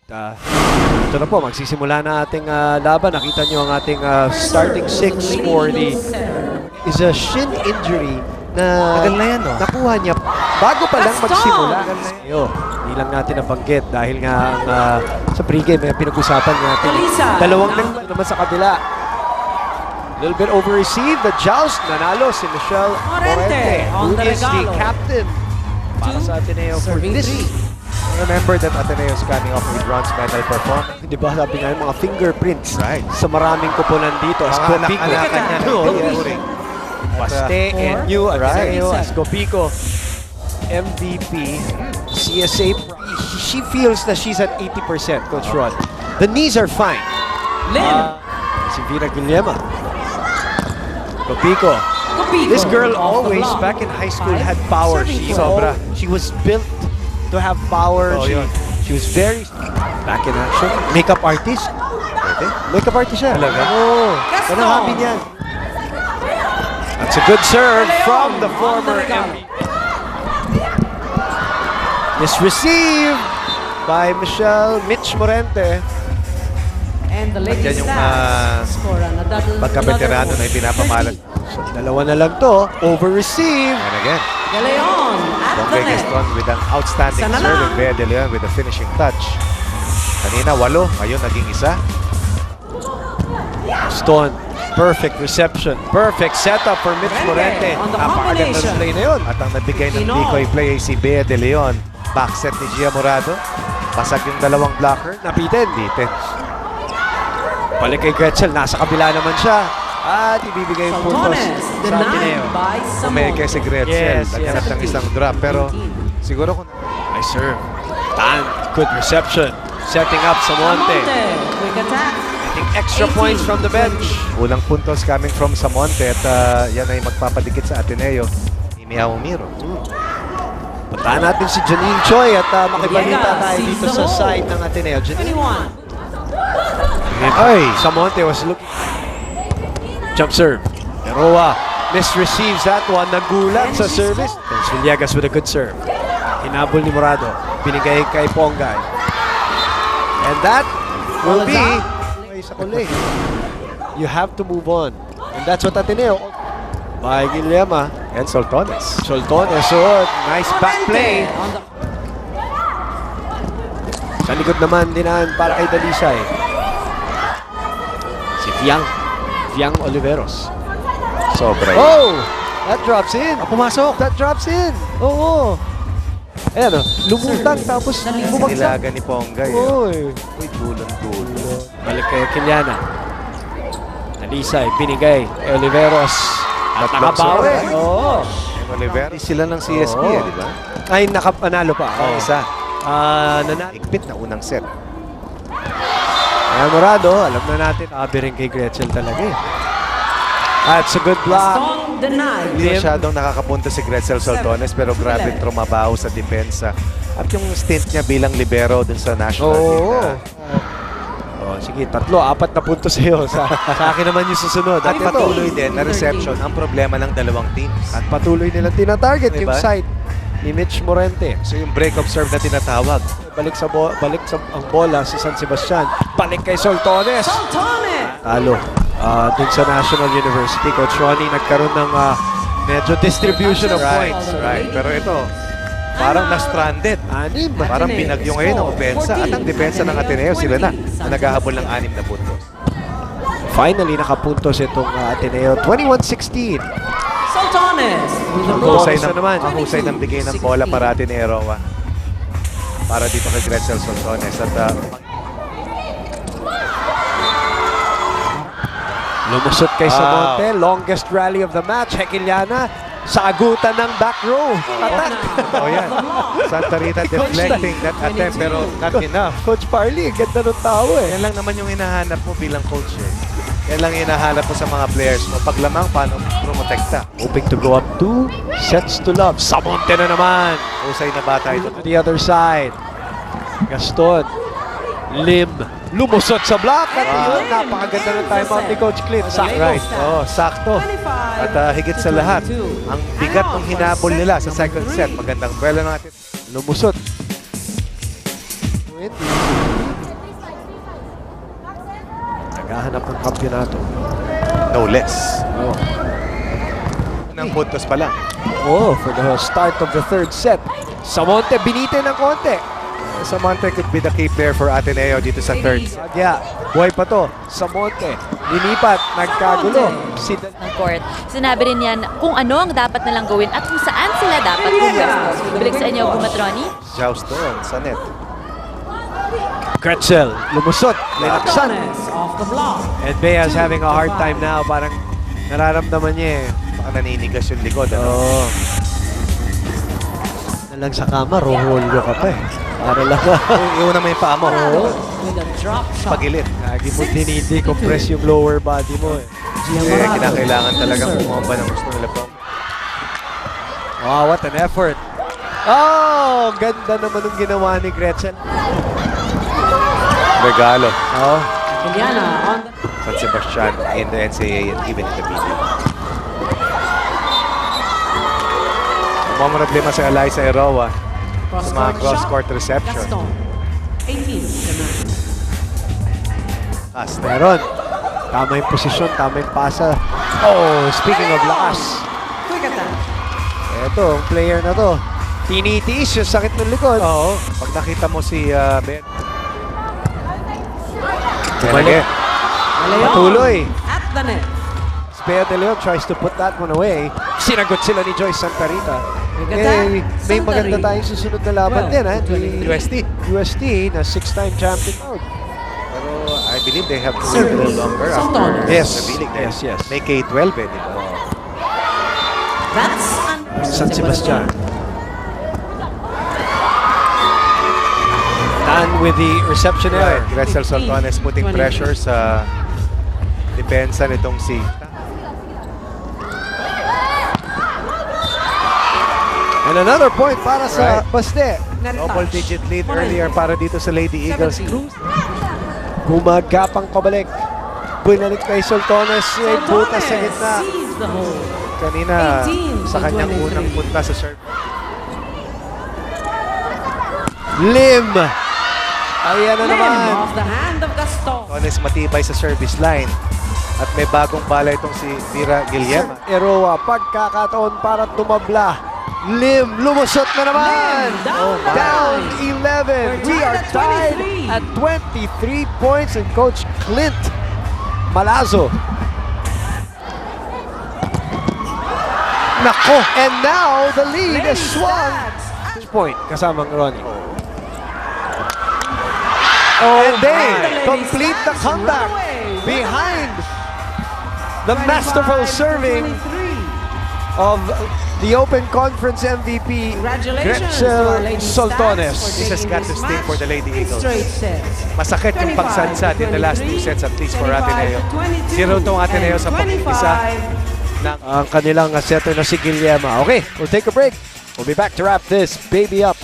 Ito na po, magsisimula na ating laban. Nakita nyo ang ating starting six for the is a shin injury na Tagal na yan, no? nakuha niya bago pa lang magsimula. Hindi lang natin nabanggit dahil nga sa pregame pinag-usapan natin. Dalawang naman sa kabila. Little bit over-received. The joust. Nanalo si Michelle Morente, who is the captain para sa Ateneo for this. Remember that Ateneo is coming off with bronze medal performance. Di ba sabi nga yung mga fingerprints Right. sa maraming kupunan dito. Escopico. Anak-anakan niya. Paste and new Ateneo. Escopico. MVP. CSA. She feels that she's at 80%, Coach Rod. The knees are fine. Si Vera Guillema. Escopico. This girl always, back in high school, had power. She was built to have power. She was very back in action. Makeup artist. Makeup artist siya. Talaga? Oo. Yan ang hobby niyan. That's a good serve from the former MVP. Misreceived by Mitch Morente. And the ladies Yan yung score another pagka-veterano na ipinapamalat. So, dalawa na lang to. Over-received. And again, De Leon at the Bonge net. Gaston with an outstanding Sana serve lang. and Bea De Leon with a finishing touch. Kanina 8, ngayon naging 1. Stone. Perfect reception. Perfect setup for Mitch Morente. On the Napakagandang combination. play na yun. At ang nagbigay ng Ino. decoy play ay si Bea De Leon. Backset ni Gia Morado. Pasag yung dalawang blocker. Napitin. Bitin. Balik kay Gretzel. Nasa kabila naman siya. At ibibigay yung puntos Saltones sa denied Ateneo. by Umeke Samon. si Gretzel. Yes, Naghanap ng isang drop. Pero siguro kung Nice serve. Tan. Good reception. Setting up Samonte. Quick attack. Getting extra 18. points from the bench. ulang puntos coming from Samonte at yan ay magpapadikit sa Ateneo ni Miao Miro. Puntahan natin si Janine Choi at makibalita Yeah, tayo dito sa season. side ng Ateneo. Janine. 21. Ay, Samonte was looking. Jump serve. Eroa misreceives that one. Nagulat sa service. Then Villegas with a good serve. Hinabol ni Morado. Binigay kay Pongay. And that will be sa kulay. You have to move on. And that's what Ateneo. By Guillema And Soltones. Soltones. So, nice back play. On the Sa likod naman dinaan para kay Dalisay. Si Fiang Oliveros. Sobra. Oh! That drops in. Pumasok. That drops in. Oo. Ayan o. Lumutang tapos bumagsak. Nilaga ni Pongay. Oy. Uy, dulo. Balik kay Kiliana. Dalisay. Binigay. Kay Oliveros. At Tatlong nakabawi. serve. Oo. Oliver, sila ng CSP, Oo. di ba? Ay, nakapanalo pa. Ang isa. Nanalo. Ikpit na unang set. Ayan, Morado, alam na natin, rin kay Gretchen talaga eh. That's a good block. Stone denied. Hindi masyadong nakakapunta si Gretzel Soltones pero grabe trumabaho sa depensa. At yung stint niya bilang libero dun sa national team Oo. na Sige, 4 na puntos sa'yo. Sa akin naman yung susunod. at ito, patuloy din na reception ang problema ng dalawang teams. At patuloy nilang tinatarget Diba? yung side ni Mitch Morente. So yung break of serve na tinatawag. Balik sa ang bola si San Sebastian. Balik kay Soltones. Saltones. Talo. Dun sa National University, Coach Ronnie, nagkaroon ng medyo distribution of points. Right. Pero ito, parang na-stranded. 6. Parang binagyo ngayon ang opensa at ang depensa ng Ateneo sila na naghahabol ng 6 na puntos. Finally, nakapuntos itong Ateneo. 21-16. Saltones. With the Ang ball. husay Isa naman. ang husay ng bigay ng bola para Ateneo para dito kay Gretzel Soltones at Lumusot kay Samonte. Longest rally of the match. Hekiliana. Sagutan ng back row. Attack. oh yan. Santa Rita deflecting that attempt pero not enough. Coach Parley, ganda ng tao eh. Yan lang naman yung hinahanap mo bilang coach eh. Yan lang yung hinahanap mo sa mga players mo. Pag lamang, paano promotekta? Hoping to go up 2 sets to love. Samonte na naman. Husay na bata ito. To the other side. Gaston. Lim. Lumusot sa block. At yun, napakaganda ng timeout ni Coach Clint. Right. Oh, sakto. At higit sa lahat, ang bigat ng hinabol nila sa second set. Magandang duelo ng atin. Lumusot. 20. Naghahanap ng kampiyonato. No less. Oh. Unang puntos pa lang. Oh, for the start of the third set. Samonte, binite ng konti. Samonte could be the key player for Ateneo dito sa third set. Agya, buhay pa to. Samonte, linipat, nagkagulo. Si ng court. Sinabi rin yan kung ano ang dapat nilang gawin at kung saan sila dapat pumwesto. Balik sa inyo, Bumatroni. Joust doon sa net. Gretzel, lumusot, linaksan. Soltones off the block. And Bea's having a hard time now. Parang nararamdaman niya eh. Baka naninigas yung likod. Ano? Oo. Nalang sa kama, roholyo ka pa eh. Para lang. Iuna mo yung paa mo. With a drop shot. Pagilid. Lagi mo dinidi-compress yung lower body mo eh. Eh, kinakailangan talaga kumamba ng gusto nila po. Wow, what an effort. Oh, ganda naman ng ginawa ni Gretchen. Regalo. Oh, Juliana on the San Sebastian in the NCAA and even in the BD. Mga problema sa Eliza Eroa sa mga cross-court reception. Gaston. 18 to 9. Cast. meron. Tama yung posisyon, tama yung pasa. Oh, speaking of lakas. Quick attack. Eto, ang player na to. Tinitiis yung sakit ng likod. Oo. Pag nakita mo si Ben. Bumalik. Leon Patuloy. at the net. Bea de Leon tries to put that one away. Sinagot sila ni Joyce Santa Rita. Quick Eh, attack. may Santa maganda Rita. tayong susunod na laban din, ha? 12-23. UST. UST na 6-time champion mode. Pero I believe they have to wait a little longer Sultanes. after Yes. revealing them. Yes, yes. May K-12 eh, di ba? That's San Sebastian. Done with the reception error. Gretzel Soltones putting 23. pressure sa depensa nitong si And another point para sa Right. Baste. double-digit lead earlier para dito sa Lady Eagles. 17. Gumagapang pabalik. Binalik kay Soltones. May butas sa gitna. Sees the hole. Kanina 18 sa kanyang 23. unang punta sa serve. Lim. Ayan na Lim naman. off the hand of Gaston. Soltones matibay sa service line. At may bagong bala itong si Mira Guillema. Eroa, pagkakataon para tumabla. Lim, lumusot na naman. Lim, down by Down 11. nine. We We're are tied tied at at 23 points and Coach Clint Malazo. Nako. And now the lead is swung. Point kasamang Ronnie. And they the complete the ladies' comeback run away. behind the masterful 25 to serving 23. of the Open Conference MVP Congratulations to our Gretzel Lady Soltones. Stars for This has taking got to this sting for the match Lady in Eagles. straight sets. Masakit yung 25 pagsadsad in the last 2 23, sets at least for 25 Ateneo. to 22, Zero tong Ateneo and sa pag-isa. 25. Ang kanilang setter na si Guillema. Okay, we'll take a break. We'll be back to wrap this baby up.